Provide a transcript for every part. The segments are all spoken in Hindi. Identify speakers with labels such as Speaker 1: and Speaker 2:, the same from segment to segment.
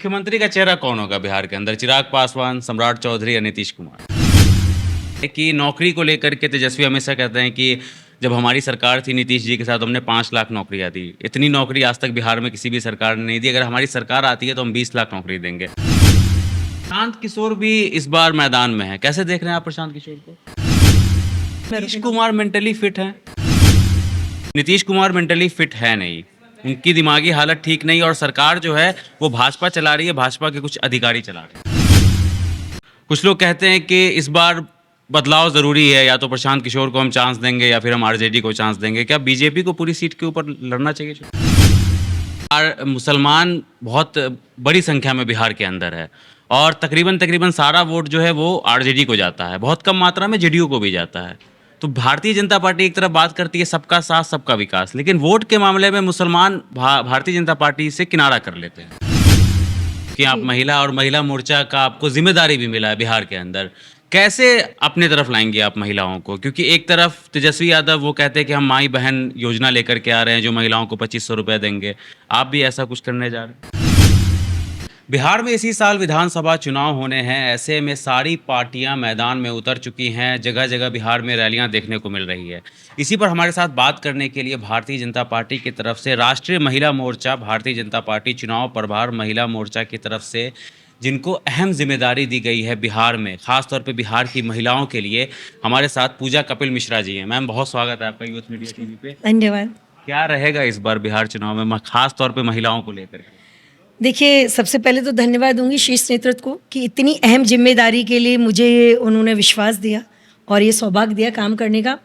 Speaker 1: मुख्यमंत्री का चेहरा कौन होगा बिहार के अंदर? चिराग पासवान, सम्राट चौधरी या नीतीश कुमार? कि नौकरी को लेकर के तेजस्वी हमेशा कहते हैं कि जब हमारी सरकार थी नीतीश जी के साथ हमने 5 लाख नौकरियां दी। इतनी नौकरी आज तक बिहार में किसी भी सरकार ने नहीं दी। अगर हमारी सरकार आती है तो हम 20 लाख नौकरी देंगे। प्रशांत किशोर भी इस बार मैदान में है, कैसे देख रहे हैं आप प्रशांत किशोर को? नीतीश कुमार मेंटली फिट है? नीतीश कुमार मेंटली फिट है नहीं, उनकी दिमागी हालत ठीक नहीं और सरकार जो है वो भाजपा चला रही है, भाजपा के कुछ अधिकारी चला रहे हैं। कुछ लोग कहते हैं कि इस बार बदलाव ज़रूरी है, या तो प्रशांत किशोर को हम चांस देंगे या फिर हम आरजेडी को चांस देंगे। क्या बीजेपी को पूरी सीट के ऊपर लड़ना चाहिए? और मुसलमान बहुत बड़ी संख्या में बिहार के अंदर है और तकरीबन सारा वोट जो है वो आरजेडी को जाता है, बहुत कम मात्रा में जेडीयू को भी जाता है। तो भारतीय जनता पार्टी एक तरफ बात करती है सबका साथ सबका विकास, लेकिन वोट के मामले में मुसलमान भारतीय जनता पार्टी से किनारा कर लेते हैं कि आप महिला और महिला मोर्चा का आपको जिम्मेदारी भी मिला है बिहार के अंदर। कैसे अपने तरफ लाएंगे आप महिलाओं को? क्योंकि एक तरफ तेजस्वी यादव वो कहते हैं कि हम माई बहन योजना लेकर के आ रहे हैं जो महिलाओं को 2500 रुपये देंगे, आप भी ऐसा कुछ करने जा रहे हैं। बिहार में इसी साल विधानसभा चुनाव होने हैं, ऐसे में सारी पार्टियां मैदान में उतर चुकी हैं, जगह जगह बिहार में रैलियां देखने को मिल रही है। इसी पर हमारे साथ बात करने के लिए भारतीय जनता पार्टी की तरफ से राष्ट्रीय महिला मोर्चा, भारतीय जनता पार्टी चुनाव प्रभार महिला मोर्चा की तरफ से जिनको अहम जिम्मेदारी दी गई है बिहार में, खासतौर पे बिहार की महिलाओं के लिए, हमारे साथ पूजा कपिल मिश्रा जी हैं। मैम, बहुत स्वागत है आपका यूथ मीडिया टीवी पे।
Speaker 2: धन्यवाद।
Speaker 1: क्या रहेगा इस बार बिहार चुनाव में, खास तौर पे महिलाओं को लेकर?
Speaker 2: देखिए, सबसे पहले तो धन्यवाद दूंगी शीर्ष नेतृत्व को कि इतनी अहम जिम्मेदारी के लिए मुझे उन्होंने विश्वास दिया और ये सौभाग्य दिया काम करने का।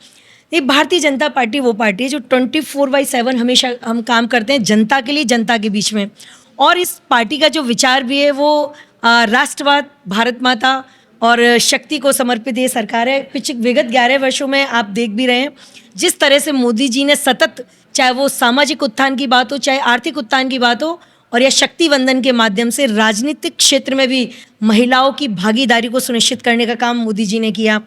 Speaker 2: ये भारतीय जनता पार्टी वो पार्टी है जो 24/7 हमेशा हम काम करते हैं जनता के लिए, जनता के बीच में। और इस पार्टी का जो विचार भी है वो राष्ट्रवाद, भारत माता और शक्ति को समर्पित ये सरकार है। विगत 11 वर्षों में आप देख भी रहे हैं जिस तरह से मोदी जी ने सतत, चाहे वो सामाजिक उत्थान की बात हो, चाहे आर्थिक उत्थान की बात हो, और या शक्ति वंदन के माध्यम से राजनीतिक क्षेत्र में भी महिलाओं की भागीदारी को सुनिश्चित करने का काम मोदी जी ने किया।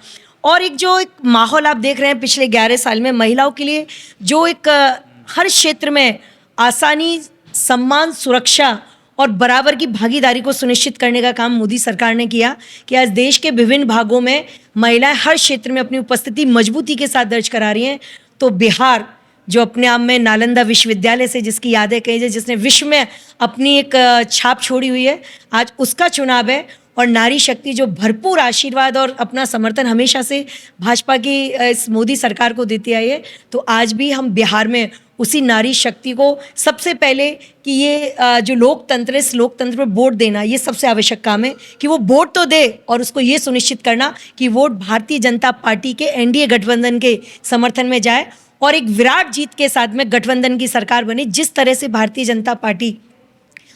Speaker 2: और एक माहौल आप देख रहे हैं पिछले 11 साल में महिलाओं के लिए जो हर क्षेत्र में आसानी, सम्मान, सुरक्षा और बराबर की भागीदारी को सुनिश्चित करने का काम मोदी सरकार ने किया कि आज देश के विभिन्न भागों में महिलाएं हर क्षेत्र में अपनी उपस्थिति मजबूती के साथ दर्ज करा रही हैं। तो बिहार जो अपने आप में नालंदा विश्वविद्यालय से जिसकी यादें कही जाए, जिसने विश्व में अपनी एक छाप छोड़ी हुई है, आज उसका चुनाव है। और नारी शक्ति जो भरपूर आशीर्वाद और अपना समर्थन हमेशा से भाजपा की इस मोदी सरकार को देती आई है, तो आज भी हम बिहार में उसी नारी शक्ति को सबसे पहले कि ये जो लोकतंत्र है, इस लोकतंत्र पर वोट देना ये सबसे आवश्यक काम है कि वो वोट तो दे और उसको ये सुनिश्चित करना कि वोट भारतीय जनता पार्टी के एनडीए गठबंधन के समर्थन में जाए और एक विराट जीत के साथ में गठबंधन की सरकार बने। जिस तरह से भारतीय जनता पार्टी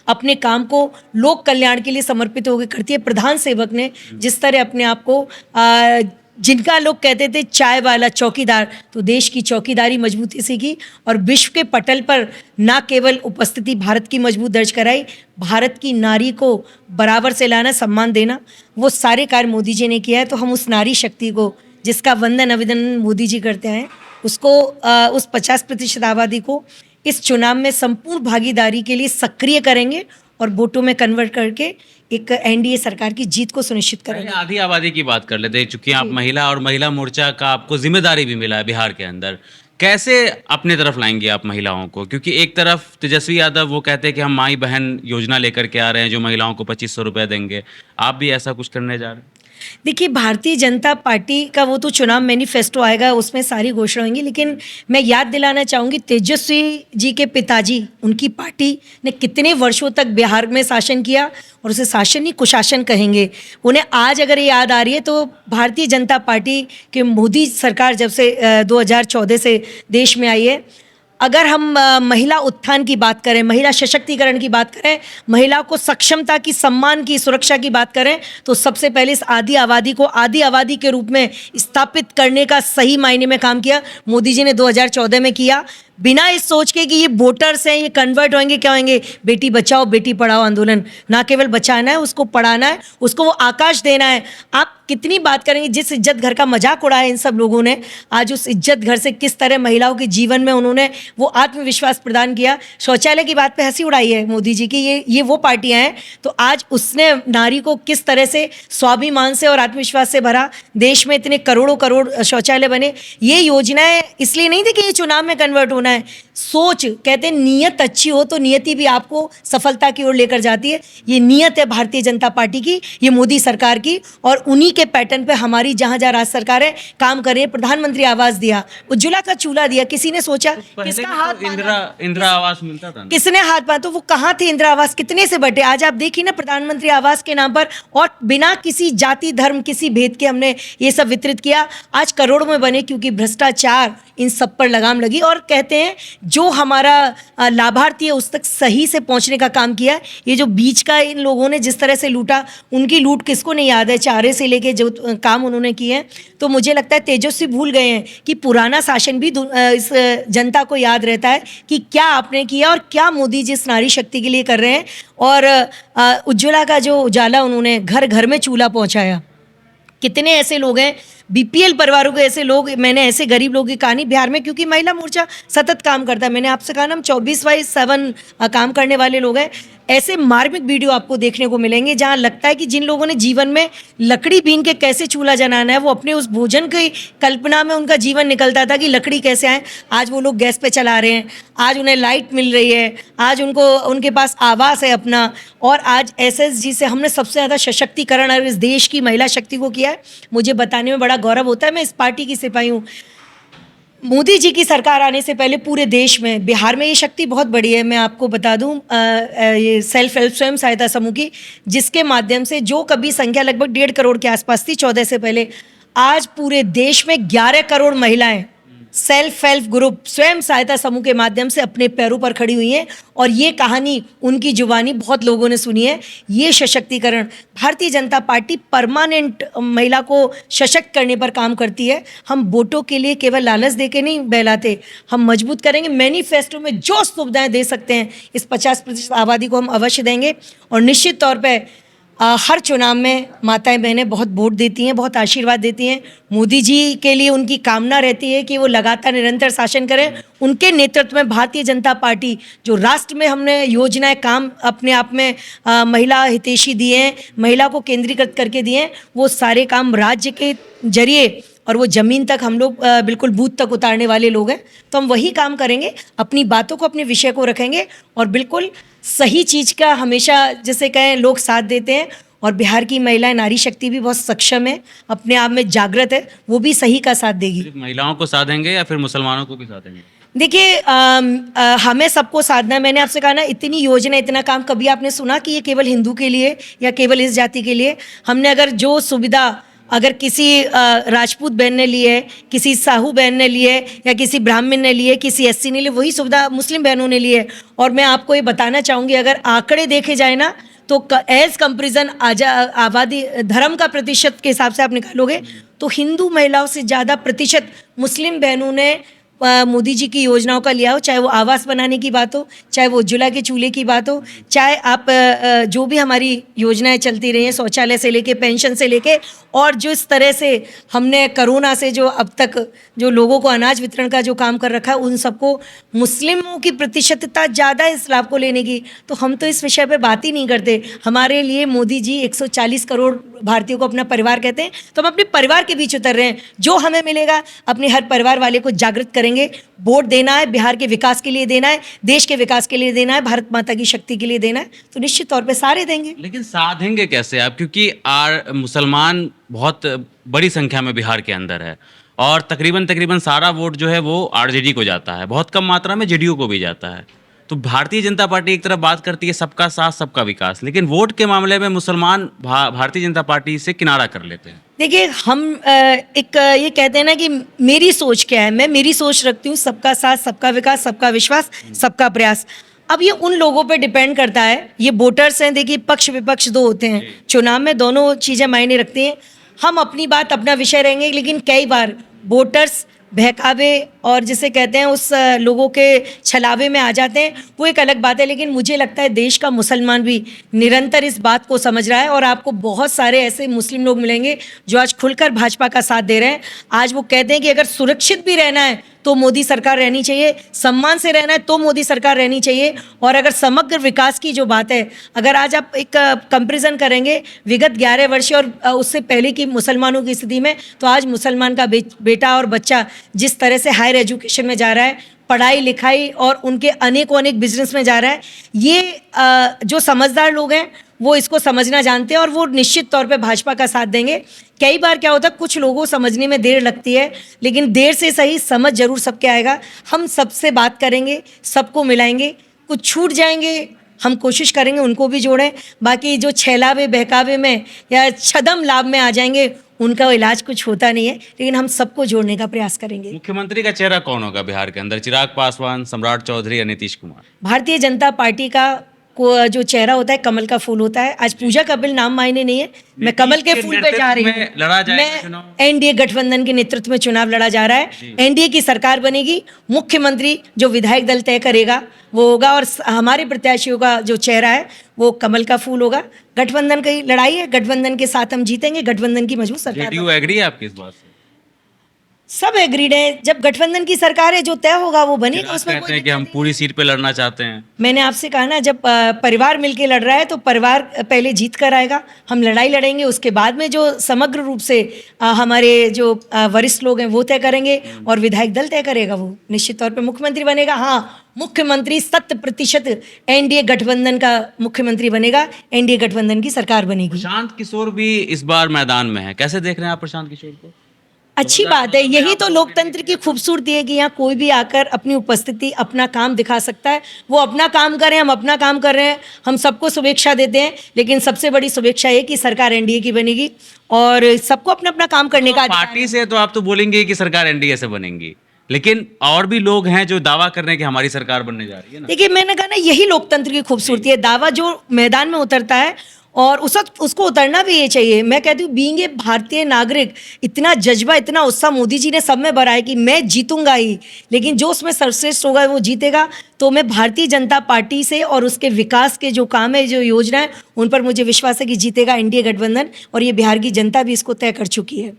Speaker 2: अपने काम को लोक कल्याण के लिए समर्पित होकर करती है, प्रधान सेवक ने जिस तरह अपने आप को जिनका लोग कहते थे चाय वाला चौकीदार, तो देश की चौकीदारी मजबूती से की और विश्व के पटल पर ना केवल उपस्थिति भारत की मजबूत दर्ज कराई, भारत की नारी को बराबर से लाना, सम्मान देना, वो सारे कार्य मोदी जी ने किया है। तो हम उस नारी शक्ति को जिसका वंदन अभिनंदन मोदी जी करते हैं, उसको उस 50% आबादी को इस चुनाव में संपूर्ण भागीदारी के लिए सक्रिय करेंगे और वोटों में कन्वर्ट करके एक एनडीए सरकार की जीत को सुनिश्चित करेंगे।
Speaker 1: आधी आबादी की बात कर लेते हैं, चूंकि आप महिला और महिला मोर्चा का आपको जिम्मेदारी भी मिला है बिहार के अंदर। कैसे अपने तरफ लाएंगे आप महिलाओं को? क्योंकि एक तरफ तेजस्वी यादव वो कहते हैं कि हम माई बहन योजना लेकर के आ रहे हैं जो महिलाओं को 2500 रुपये देंगे, आप भी ऐसा कुछ करने जा रहे हैं?
Speaker 2: देखिए, भारतीय जनता पार्टी का वो तो चुनाव मैनिफेस्टो आएगा, उसमें सारी घोषणा होंगी, लेकिन मैं याद दिलाना चाहूँगी तेजस्वी जी के पिताजी, उनकी पार्टी ने कितने वर्षों तक बिहार में शासन किया और उसे शासन नहीं कुशासन कहेंगे। उन्हें आज अगर ये याद आ रही है तो भारतीय जनता पार्टी के मोदी सरकार जब से 2014 से देश में आई है, अगर हम महिला उत्थान की बात करें, महिला सशक्तिकरण की बात करें, महिला को सक्षमता की, सम्मान की, सुरक्षा की बात करें, तो सबसे पहले इस आदि आबादी को आदि आबादी के रूप में स्थापित करने का सही मायने में काम किया मोदी जी ने 2014 में किया, बिना इस सोच के कि ये वोटर्स हैं, ये कन्वर्ट होंगे, क्या होंगे। बेटी बचाओ बेटी पढ़ाओ आंदोलन ना केवल बचाना है, उसको पढ़ाना है, उसको वो आकाश देना है। आप कितनी बात करेंगे, जिस इज्जत घर का मजाक उड़ाया इन सब लोगों ने, आज उस इज्जत घर से किस तरह महिलाओं के जीवन में उन्होंने वो आत्मविश्वास प्रदान किया। शौचालय की बात पे हंसी उड़ाई है मोदी जी की, ये वो पार्टियां हैं। तो आज उसने नारी को किस तरह से स्वाभिमान से और आत्मविश्वास से भरा, देश में इतने करोड़ों करोड़ शौचालय बने। ये योजनाएं इसलिए नहीं थी कि ये चुनाव में कन्वर्ट होना है। सोच, कहते हैं नीयत अच्छी हो तो नियति भी आपको सफलता की ओर लेकर जाती है। ये नीयत है भारतीय जनता पार्टी की, ये मोदी सरकार की, और उन्हीं के पैटर्न पे हमारी जहां जहां राज्य सरकारें काम कर रही है। प्रधानमंत्री आवास दिया, उज्ज्वला का चूल्हा दिया, किसी ने सोचा किसका हाथ
Speaker 1: तो इंदिरा आवास मिलता था ना?
Speaker 2: किसने हाथ बांधा? तो वो कहाँ थे इंदिरा आवास, कितने से बटे? आज आप देखिए ना, प्रधानमंत्री आवास के नाम पर और बिना किसी जाति धर्म किसी भेद के हमने ये सब वितरित किया। आज करोड़ों में बने क्योंकि भ्रष्टाचार इन सब पर लगाम लगी। और कहते हैं जो हमारा लाभार्थी है उस तक सही से पहुंचने का काम किया। ये जो बीच का इन लोगों ने जिस तरह से लूटा, उनकी लूट किसको नहीं याद है? चारे से लेके जो काम उन्होंने किए हैं। तो मुझे लगता है तेजस्वी भूल गए हैं कि पुराना शासन भी इस जनता को याद रहता है कि क्या आपने किया और क्या मोदी जी इस नारी शक्ति के लिए कर रहे हैं। और उज्ज्वला का जो उजाला उन्होंने घर घर में चूल्हा पहुंचाया। कितने ऐसे लोग हैं बीपीएल परिवारों के, ऐसे लोग, मैंने ऐसे गरीब लोगों की कहानी बिहार में, क्योंकि महिला मोर्चा सतत काम करता है, मैंने आपसे कहा ना, हम 24/7 काम करने वाले लोग हैं। ऐसे मार्मिक वीडियो आपको देखने को मिलेंगे जहां लगता है कि जिन लोगों ने जीवन में लकड़ी बीन के कैसे चूल्हा जलाना है, वो अपने उस भोजन की कल्पना में उनका जीवन निकलता था कि लकड़ी कैसे आए। आज वो लोग गैस पे चला रहे हैं, आज उन्हें लाइट मिल रही है, आज उनके पास आवास है अपना। और आज एसएसजी से हमने सबसे ज़्यादा सशक्तिकरण अगर इस देश की महिला शक्ति को किया है। मुझे बताने में बड़ा गौरव होता है, मैं इस पार्टी की सिपाही हूँ। मोदी जी की सरकार आने से पहले पूरे देश में, बिहार में ये शक्ति बहुत बड़ी है। मैं आपको बता दूं, ये सेल्फ हेल्प स्वयं सहायता समूह की, जिसके माध्यम से जो कभी संख्या लगभग 1.5 करोड़ के आसपास थी 14 से पहले, आज पूरे देश में 11 करोड़ महिलाएं सेल्फ हेल्प ग्रुप स्वयं सहायता समूह के माध्यम से अपने पैरों पर खड़ी हुई हैं। और ये कहानी उनकी जुबानी बहुत लोगों ने सुनी है। ये सशक्तिकरण, भारतीय जनता पार्टी परमानेंट महिला को सशक्त करने पर काम करती है। हम वोटों के लिए केवल लालच दे के नहीं बहलाते, हम मजबूत करेंगे। मैनिफेस्टो में जो सुविधाएं दे सकते हैं इस 50% आबादी को हम अवश्य देंगे। और निश्चित तौर पर हर चुनाव में माताएं बहनें बहुत वोट देती हैं, बहुत आशीर्वाद देती हैं। मोदी जी के लिए उनकी कामना रहती है कि वो लगातार निरंतर शासन करें। उनके नेतृत्व में भारतीय जनता पार्टी, जो राष्ट्र में हमने योजनाएं काम अपने आप में महिला हितैषी दिए हैं, महिला को केंद्रीकृत करके दिए हैं, वो सारे काम राज्य के जरिए और वो ज़मीन तक हम लोग बिल्कुल बूथ तक उतारने वाले लोग हैं। तो हम वही काम करेंगे, अपनी बातों को, अपने विषय को रखेंगे और बिल्कुल सही चीज़ का हमेशा, जैसे कहें, लोग साथ देते हैं। और बिहार की महिला नारी शक्ति भी बहुत सक्षम है, अपने आप में जागृत है, वो भी सही का साथ देगी।
Speaker 1: सिर्फ महिलाओं को साथ देंगे या फिर मुसलमानों को भी साथ देंगे?
Speaker 2: देखिए, हमें सबको साधना है। मैंने आपसे कहा ना, इतनी योजना, इतना काम, कभी आपने सुना कि ये केवल हिंदू के लिए या केवल इस जाति के लिए? हमने अगर जो सुविधा अगर किसी राजपूत बहन ने ली है, किसी साहू बहन ने ली है, या किसी ब्राह्मण ने ली है, किसी एससी ने ली, वही सुविधा मुस्लिम बहनों ने ली है। और मैं आपको ये बताना चाहूँगी, अगर आंकड़े देखे जाए ना, तो एज कंपेरिजन आबादी धर्म का प्रतिशत के हिसाब से आप निकालोगे तो हिंदू महिलाओं से ज़्यादा प्रतिशत मुस्लिम बहनों ने मोदी जी की योजनाओं का लिया हो। चाहे वो आवास बनाने की बात हो, चाहे वो उज्ज्वला के चूल्हे की बात हो, चाहे आप जो भी हमारी योजनाएं चलती रही हैं, शौचालय से लेके पेंशन से लेके, और जो इस तरह से हमने कोरोना से जो अब तक जो लोगों को अनाज वितरण का जो काम कर रखा है, उन सबको मुस्लिमों की प्रतिशतता ज़्यादा है इस लाभ को लेने की। तो हम तो इस विषय पे बात ही नहीं करते। हमारे लिए मोदी जी 140 करोड़ भारतीयों को अपना परिवार कहते हैं, तो हम अपने परिवार के बीच उतर रहे हैं। जो हमें मिलेगा अपने हर परिवार वाले को जागृत करेंगे। वोट देना है, बिहार के विकास के लिए देना है, देश के विकास के लिए देना है, भारत माता की शक्ति के लिए देना है, तो निश्चित तौर पे सारे देंगे।
Speaker 1: लेकिन साधेंगे कैसे आप? क्योंकि मुसलमान बहुत बड़ी संख्या में बिहार के अंदर है और तकरीबन सारा वोट जो है वो आरजेडी को जाता है, बहुत कम मात्रा में जेडीयू को भी जाता है। तो भारतीय जनता पार्टी एक तरफ बात करती है सबका साथ सबका विकास, लेकिन वोट के मामले में मुसलमान भारतीय जनता पार्टी से किनारा कर लेते हैं।
Speaker 2: देखिए, हम एक ये कहते हैं ना कि मेरी सोच क्या है, मैं मेरी सोच रखती हूँ सबका साथ सबका विकास, सबका विश्वास, सबका प्रयास। अब ये उन लोगों पे डिपेंड करता है, ये वोटर्स हैं। देखिए, पक्ष विपक्ष दो होते हैं चुनाव में, दोनों चीज़ें मायने रखती हैं। हम अपनी बात, अपना विषय रहेंगे, लेकिन कई बार वोटर्स बहकावे और जिसे कहते हैं उस लोगों के छलावे में आ जाते हैं, वो एक अलग बात है। लेकिन मुझे लगता है देश का मुसलमान भी निरंतर इस बात को समझ रहा है और आपको बहुत सारे ऐसे मुस्लिम लोग मिलेंगे जो आज खुलकर भाजपा का साथ दे रहे हैं। आज वो कहते हैं कि अगर सुरक्षित भी रहना है तो मोदी सरकार रहनी चाहिए, सम्मान से रहना है तो मोदी सरकार रहनी चाहिए। और अगर समग्र विकास की जो बात है, अगर आज आप एक कंपैरिजन करेंगे विगत 11 वर्ष और उससे पहले की मुसलमानों की स्थिति में, तो आज मुसलमान का बेटा और बच्चा जिस तरह से हायर एजुकेशन में जा रहा है, पढ़ाई लिखाई और उनके अनेकों अनेक बिजनेस में जा रहा है, ये जो समझदार लोग हैं वो इसको समझना जानते हैं और वो निश्चित तौर पे भाजपा का साथ देंगे। कई बार क्या होता है, कुछ लोगों समझने में देर लगती है, लेकिन देर से सही समझ जरूर सबके आएगा। हम सबसे बात करेंगे, सबको मिलाएंगे, कुछ छूट जाएंगे हम कोशिश करेंगे उनको भी जोड़ें, बाकी जो छेलावे बहकावे में या छदम लाभ में आ जाएंगे उनका इलाज कुछ होता नहीं है, लेकिन हम सबको जोड़ने का प्रयास करेंगे।
Speaker 1: मुख्यमंत्री का चेहरा कौन होगा बिहार के अंदर? चिराग पासवान, सम्राट चौधरी या नीतीश कुमार?
Speaker 2: भारतीय जनता पार्टी का जो चेहरा होता है कमल का फूल होता है। आज पूजा कपिल नाम मायने नहीं है, मैं कमल के फूल पे जा रही हूँ।
Speaker 1: लड़ा जाएगा
Speaker 2: मैं
Speaker 1: चुनाव।
Speaker 2: एनडीए गठबंधन के नेतृत्व में चुनाव लड़ा जा रहा है। एनडीए की सरकार बनेगी, मुख्यमंत्री जो विधायक दल तय करेगा वो होगा और हमारे प्रत्याशियों का जो चेहरा है वो कमल का फूल होगा। गठबंधन की लड़ाई है, गठबंधन के साथ हम जीतेंगे, गठबंधन की मजबूत सरकार।
Speaker 1: जेडीयू एग्री है आपकी इस बात से?
Speaker 2: सब एग्रीड है, जब गठबंधन की सरकार है जो तय होगा वो बनेगा। उसमें
Speaker 1: कहते हैं कि हम पूरी सीट पे लड़ना चाहते हैं।
Speaker 2: मैंने आपसे कहा ना, जब परिवार मिलके लड़ रहा है तो परिवार पहले जीत कर आएगा। हम लड़ाई लड़ेंगे, उसके बाद में जो समग्र रूप से हमारे जो वरिष्ठ लोग हैं वो तय करेंगे और विधायक दल तय करेगा, वो निश्चित तौर पे मुख्यमंत्री बनेगा। हाँ, मुख्यमंत्री 100% एनडीए गठबंधन का मुख्यमंत्री बनेगा, एनडीए गठबंधन की सरकार बनेगी।
Speaker 1: प्रशांत किशोर भी इस बार मैदान में है, कैसे देख रहे हैं आप प्रशांत किशोर को?
Speaker 2: अच्छी बात है, यही तो लोकतंत्र की खूबसूरती है कि यहाँ कोई भी आकर अपनी उपस्थिति अपना काम दिखा सकता है। वो अपना काम करें, हम अपना काम कर रहे हैं, हम सबको शुभेच्छा देते हैं। लेकिन सबसे बड़ी शुभेच्छा ये कि सरकार एनडीए की बनेगी और सबको अपना अपना काम करने का अधिकार है।
Speaker 1: पार्टी से तो आप तो बोलेंगे कि सरकार एनडीए से बनेगी, लेकिन और भी लोग हैं जो दावा कर रहे हैं कि हमारी सरकार बनने जा रही है ना।
Speaker 2: देखिए, मैंने कहा ना, यही लोकतंत्र की खूबसूरती है। दावा जो मैदान में उतरता है और उसको उतरना भी ये चाहिए। मैं कहती हूँ बीइंग ए भारतीय नागरिक, इतना जज्बा, इतना उत्साह मोदी जी ने सब में भरा है कि मैं जीतूंगा ही, लेकिन जो उसमें सर्वश्रेष्ठ होगा वो जीतेगा। तो मैं भारतीय जनता पार्टी से और उसके विकास के जो काम है, जो योजना है, उन पर मुझे विश्वास है कि जीतेगा एनडीए गठबंधन और ये बिहार की जनता भी इसको तय कर चुकी है।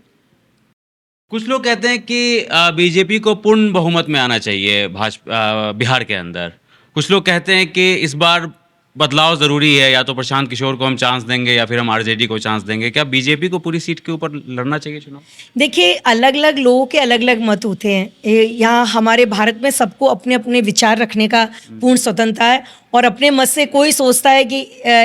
Speaker 1: कुछ लोग कहते हैं कि बीजेपी को पूर्ण बहुमत में आना चाहिए भाजपा बिहार के अंदर। कुछ लोग कहते हैं कि इस बार बदलाव जरूरी है, या तो प्रशांत किशोर को हम चांस देंगे या फिर हम आरजेडी को चांस देंगे। क्या बीजेपी को पूरी सीट के ऊपर लड़ना चाहिए चुनाव?
Speaker 2: देखिए, अलग अलग लोगों के अलग अलग मत होते हैं। यहाँ हमारे भारत में सबको अपने अपने विचार रखने का पूर्ण स्वतंत्रता है और अपने मत से कोई सोचता है कि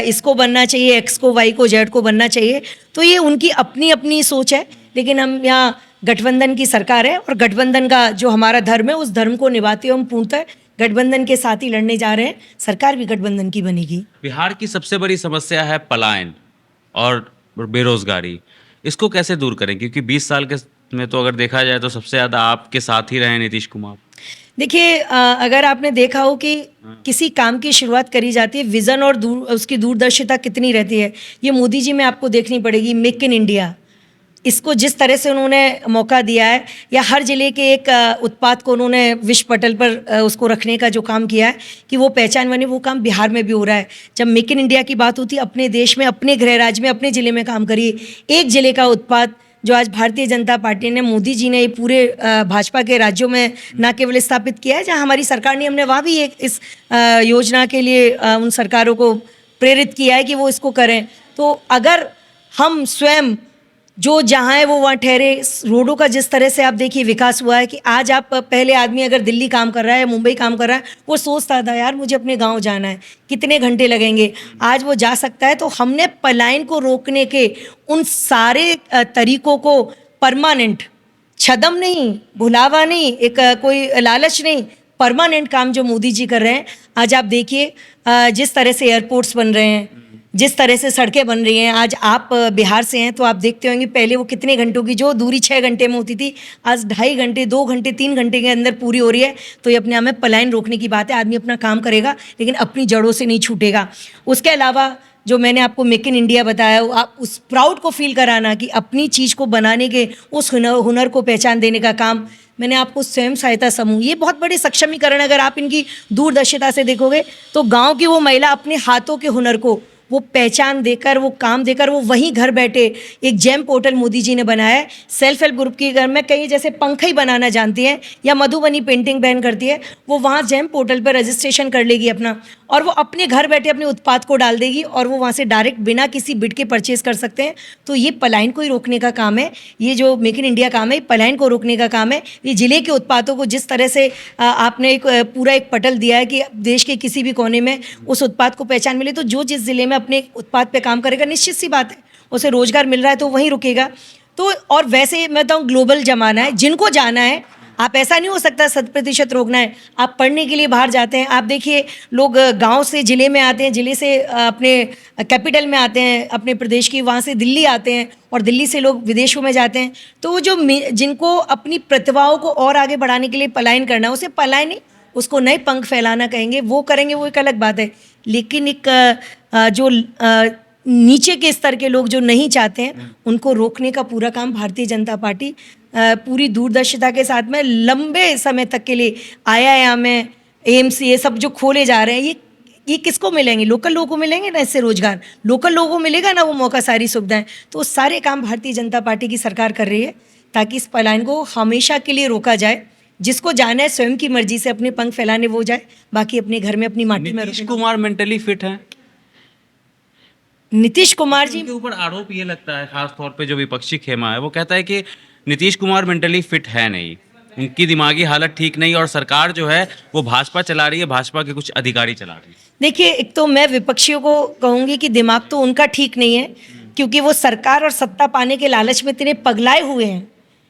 Speaker 2: इसको बनना चाहिए, एक्स को, वाई को, जेड को बनना चाहिए, तो ये उनकी अपनी अपनी सोच है। लेकिन हम यहाँ गठबंधन की सरकार है और गठबंधन का जो हमारा धर्म है उस धर्म को निभाते हुए हम पूर्णतः गठबंधन के साथ ही लड़ने जा रहे हैं। सरकार भी गठबंधन की बनेगी।
Speaker 1: बिहार की सबसे बड़ी समस्या है पलायन और बेरोजगारी। इसको कैसे दूर करें? क्योंकि 20 साल के में तो अगर देखा जाए तो सबसे ज़्यादा आपके साथ ही रहे नीतीश कुमार।
Speaker 2: देखिए, अगर आपने देखा हो कि किसी काम की शुरुआत करी जाती है, विज़न और उसकी दूरदर्शिता कितनी रहती है, ये मोदी जी में आपको देखनी पड़ेगी। मेक इन इंडिया, इसको जिस तरह से उन्होंने मौका दिया है, या हर ज़िले के एक उत्पाद को उन्होंने विश्व पटल पर उसको रखने का जो काम किया है कि वो पहचान बने, वो काम बिहार में भी हो रहा है। जब मेक इन इंडिया की बात होती है, अपने देश में, अपने गृह राज्य में, अपने ज़िले में काम करिए। एक ज़िले का उत्पाद जो आज भारतीय जनता पार्टी ने, मोदी जी ने ये पूरे भाजपा के राज्यों में न केवल स्थापित किया है, जहाँ हमारी सरकार ने, हमने वहाँ भी एक इस योजना के लिए उन सरकारों को प्रेरित किया है कि वो इसको करें। तो अगर हम स्वयं जो जहाँ है वो वहाँ ठहरे। रोडों का जिस तरह से आप देखिए विकास हुआ है कि आज आप, पहले आदमी अगर दिल्ली काम कर रहा है, मुंबई काम कर रहा है, वो सोचता था यार मुझे अपने गांव जाना है, कितने घंटे लगेंगे, आज वो जा सकता है। तो हमने पलायन को रोकने के उन सारे तरीकों को परमानेंट, छदम नहीं, भुलावा नहीं, एक कोई लालच नहीं, परमानेंट काम जो मोदी जी कर रहे हैं। आज आप देखिए जिस तरह से एयरपोर्ट्स बन रहे हैं, जिस तरह से सड़कें बन रही हैं। आज आप बिहार से हैं तो आप देखते होंगे पहले वो कितने घंटों की जो दूरी 6 घंटे में होती थी, आज 2.5 घंटे, 2 घंटे, 3 घंटे के अंदर पूरी हो रही है। तो ये अपने आप में पलायन रोकने की बात है। आदमी अपना काम करेगा लेकिन अपनी जड़ों से नहीं छूटेगा। उसके अलावा जो मैंने आपको मेक इन इंडिया बताया, आप उस प्राउड को फील कराना कि अपनी चीज़ को बनाने के उस हुनर को पहचान देने का काम मैंने आपको स्वयं सहायता समूह, ये बहुत बड़े सक्षमीकरण, अगर आप इनकी दूरदर्शिता से देखोगे तो गांव की वो महिला अपने हाथों के हुनर को वो पहचान देकर, वो काम देकर, वो वहीं घर बैठे एक जेम पोर्टल मोदी जी ने बनाया है। सेल्फ हेल्प ग्रुप की, घर में कहीं जैसे पंखा ही बनाना जानती हैं या मधुबनी पेंटिंग बहन करती है, वो वहाँ जेम पोर्टल पर रजिस्ट्रेशन कर लेगी अपना, और वो अपने घर बैठे अपने उत्पाद को डाल देगी और वो वहाँ से डायरेक्ट बिना किसी बिड के परचेज कर सकते हैं। तो ये पलायन को ही रोकने का काम है, ये जो मेक इन इंडिया काम है, पलायन को रोकने का काम है। ये जिले के उत्पादों को जिस तरह से आपने पूरा एक पटल दिया है कि देश के किसी भी कोने में उस उत्पाद को पहचान मिले, तो जो जिस जिले में अपने उत्पाद पे काम करेगा, निश्चित सी बात है उसे रोजगार मिल रहा है तो वहीं रुकेगा। तो और वैसे मैं बताऊँ, ग्लोबल जमाना है, जिनको जाना है, आप ऐसा नहीं हो सकता 100% रोकना है। आप पढ़ने के लिए बाहर जाते हैं, आप देखिए लोग गांव से ज़िले में आते हैं, ज़िले से अपने कैपिटल में आते हैं अपने प्रदेश की, वहाँ से दिल्ली आते हैं और दिल्ली से लोग विदेशों में जाते हैं। तो वो जो जिनको अपनी प्रतिभाओं को और आगे बढ़ाने के लिए पलायन करना है, उसे पलायन नहीं, उसको नए पंख फैलाना कहेंगे, वो करेंगे, वो एक अलग बात है। लेकिन एक जो नीचे के स्तर के लोग जो नहीं चाहते हैं, उनको रोकने का पूरा काम भारतीय जनता पार्टी पूरी दूरदर्शिता के साथ में लंबे समय तक के लिए IIM में एम्स ये सब जो खोले जा रहे हैं, ये किसको मिलेंगे? लोकल लोगों को मिलेंगे ना इससे रोजगार, लोकल लोगों को मिलेगा ना वो मौका, सारी सुविधाएं। तो सारे काम भारतीय जनता पार्टी की सरकार कर रही है ताकि इस पलायन को हमेशा के लिए रोका जाए। जिसको जाना है स्वयं की मर्जी से अपने पंख फैलाने वो जाए, बाकी अपने घर में अपनी माटी में।
Speaker 1: नीतीश कुमार मेंटली फिट हैं?
Speaker 2: नीतीश कुमार जी
Speaker 1: के ऊपर आरोप ये लगता है, खास तौर पे जो विपक्षी खेमा है वो कहता है कि नीतीश कुमार मेंटली फिट है नहीं, उनकी दिमागी हालत ठीक नहीं, और सरकार जो है वो भाजपा चला रही है, भाजपा के कुछ अधिकारी चला रही है।
Speaker 2: देखिए, एक तो मैं विपक्षियों को कहूँगी कि दिमाग तो उनका ठीक नहीं है, क्योंकि वो सरकार और सत्ता पाने के लालच में इतने पगलाए हुए हैं,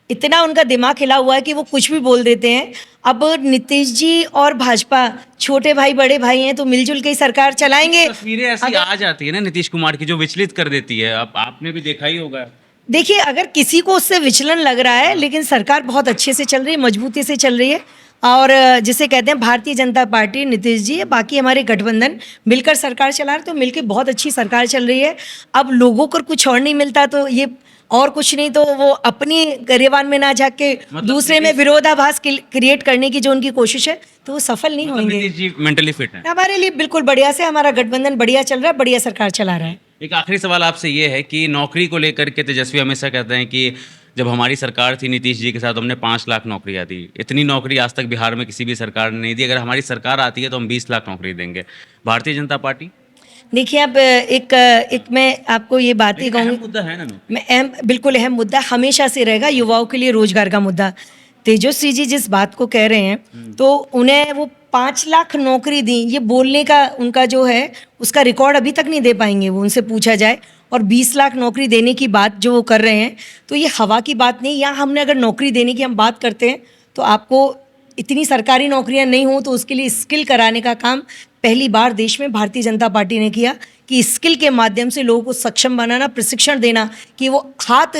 Speaker 2: इतना उनका दिमाग हिला हुआ है कि वो कुछ भी बोल देते हैं। अब नीतीश जी और भाजपा छोटे भाई बड़े भाई हैं, तो मिलजुल के ही सरकार चलाएंगे।
Speaker 1: तस्वीरें ऐसी आ जाती है ना नीतीश कुमार की जो विचलित कर देती है, अब आपने भी देखा ही होगा।
Speaker 2: देखिए, अगर किसी को उससे विचलन लग रहा है, लेकिन सरकार बहुत अच्छे से चल रही है, मजबूती से चल रही है, और जिसे कहते हैं भारतीय जनता पार्टी, नीतीश जी, बाकी हमारे गठबंधन मिलकर सरकार चला रहे, तो मिलकर बहुत अच्छी सरकार चल रही है। अब लोगों को कुछ और नहीं मिलता तो ये और कुछ नहीं, तो वो अपनी गरेबान में ना जाके दूसरे में विरोधाभास क्रिएट करने की जो उनकी कोशिश है, तो वो सफल नहीं होंगे।
Speaker 1: नीतीश जी मेंटली फिट है
Speaker 2: हमारे लिए बिल्कुल बढ़िया से, हमारा गठबंधन बढ़िया चल रहा है, बढ़िया सरकार चला रहा है।
Speaker 1: एक आखिरी सवाल आपसे ये है कि नौकरी को लेकर के तेजस्वी हमेशा कहते हैं कि जब हमारी सरकार थी नीतीश जी के साथ, हमने 5 लाख नौकरियां दी। इतनी नौकरी आज तक बिहार में किसी भी सरकार ने नहीं दी। अगर हमारी सरकार आती है तो हम 20 लाख नौकरी देंगे। भारतीय जनता पार्टी,
Speaker 2: देखिए, अब एक मैं आपको ये बात ही कहूँगी,
Speaker 1: मुद्दा है ना,
Speaker 2: मैं बिल्कुल अहम मुद्दा हमेशा से रहेगा, युवाओं के लिए रोजगार का मुद्दा। तेजस्वी जी जिस बात को कह रहे हैं, तो उन्हें वो 5 लाख नौकरी दी, ये बोलने का उनका जो है उसका रिकॉर्ड अभी तक नहीं दे पाएंगे वो, उनसे पूछा जाए। और 20 लाख नौकरी देने की बात जो वो कर रहे हैं, तो ये हवा की बात नहीं। यहाँ हमने अगर नौकरी देने की हम बात करते हैं, तो आपको इतनी सरकारी नौकरियां नहीं हो तो उसके लिए स्किल कराने का काम पहली बार देश में भारतीय जनता पार्टी ने किया, कि स्किल के माध्यम से लोगों को सक्षम बनाना, प्रशिक्षण देना, कि वो हाथ,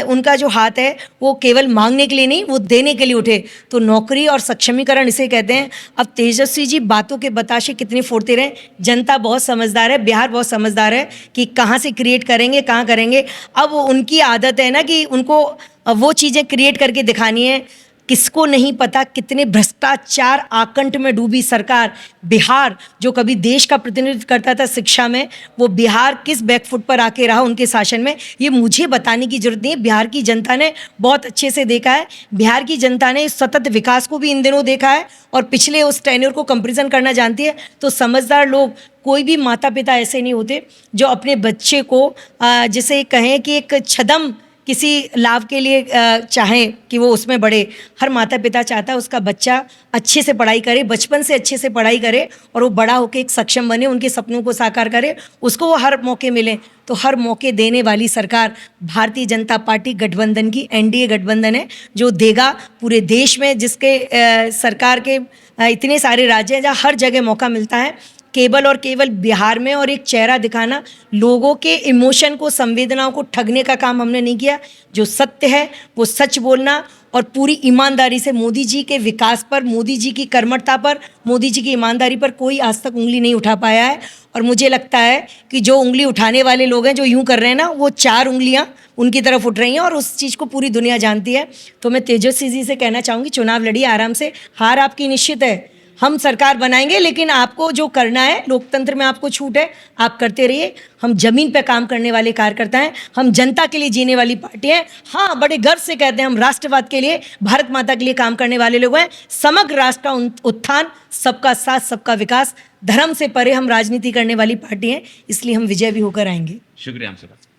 Speaker 2: उनका जो हाथ है वो केवल मांगने के लिए नहीं, वो देने के लिए उठे। तो नौकरी और सक्षमीकरण इसे कहते हैं। अब तेजस्वी जी बातों के बताशे कितने फोड़ते रहे, जनता बहुत समझदार है, बिहार बहुत समझदार है कि कहाँ से क्रिएट करेंगे, कहाँ करेंगे। अब उनकी आदत है ना कि उनको वो चीज़ें क्रिएट करके दिखानी है। किसको नहीं पता कितने भ्रष्टाचार आकंठ में डूबी सरकार बिहार, जो कभी देश का प्रतिनिधित्व करता था शिक्षा में, वो बिहार किस बैकफुट पर आके रहा उनके शासन में, ये मुझे बताने की जरूरत नहीं है। बिहार की जनता ने बहुत अच्छे से देखा है। बिहार की जनता ने सतत विकास को भी इन दिनों देखा है और पिछले उस टेन्योर को कंपेरिजन करना जानती है। तो समझदार लोग, कोई भी माता पिता ऐसे नहीं होते जो अपने बच्चे को जिसे कहें कि एक छदम किसी लाभ के लिए चाहें कि वो उसमें बढ़े। हर माता पिता चाहता है उसका बच्चा अच्छे से पढ़ाई करे, बचपन से अच्छे से पढ़ाई करे, और वो बड़ा होकर एक सक्षम बने, उनके सपनों को साकार करे, उसको वो हर मौके मिले। तो हर मौके देने वाली सरकार भारतीय जनता पार्टी गठबंधन की, NDA गठबंधन है, जो देगा पूरे देश में, जिसके सरकार के इतने सारे राज्य हैं जहाँ हर जगह मौका मिलता है। केवल और केवल बिहार में और एक चेहरा दिखाना, लोगों के इमोशन को, संवेदनाओं को ठगने का काम हमने नहीं किया। जो सत्य है वो सच बोलना, और पूरी ईमानदारी से मोदी जी के विकास पर, मोदी जी की कर्मठता पर, मोदी जी की ईमानदारी पर कोई आज तक उंगली नहीं उठा पाया है। और मुझे लगता है कि जो उंगली उठाने वाले लोग हैं, जो यूं कर रहे हैं ना, वो 4 उंगलियां उनकी तरफ उठ रही हैं और उस चीज़ को पूरी दुनिया जानती है। तो मैं तेजस्वी जी से कहना चाहूँगी, चुनाव लड़िए आराम से, हार आपकी निश्चित है, हम सरकार बनाएंगे, लेकिन आपको जो करना है, लोकतंत्र में आपको छूट है, आप करते रहिए। हम जमीन पे काम करने वाले कार्यकर्ता हैं, हम जनता के लिए जीने वाली पार्टी हैं। हाँ, बड़े गर्व से कहते हैं हम राष्ट्रवाद के लिए, भारत माता के लिए काम करने वाले लोग हैं। समग्र राष्ट्र का उत्थान, सबका साथ, सबका विकास, धर्म से परे हम राजनीति करने वाली पार्टी हैं, इसलिए हम विजय भी होकर आएंगे।
Speaker 1: शुक्रिया हमसे बात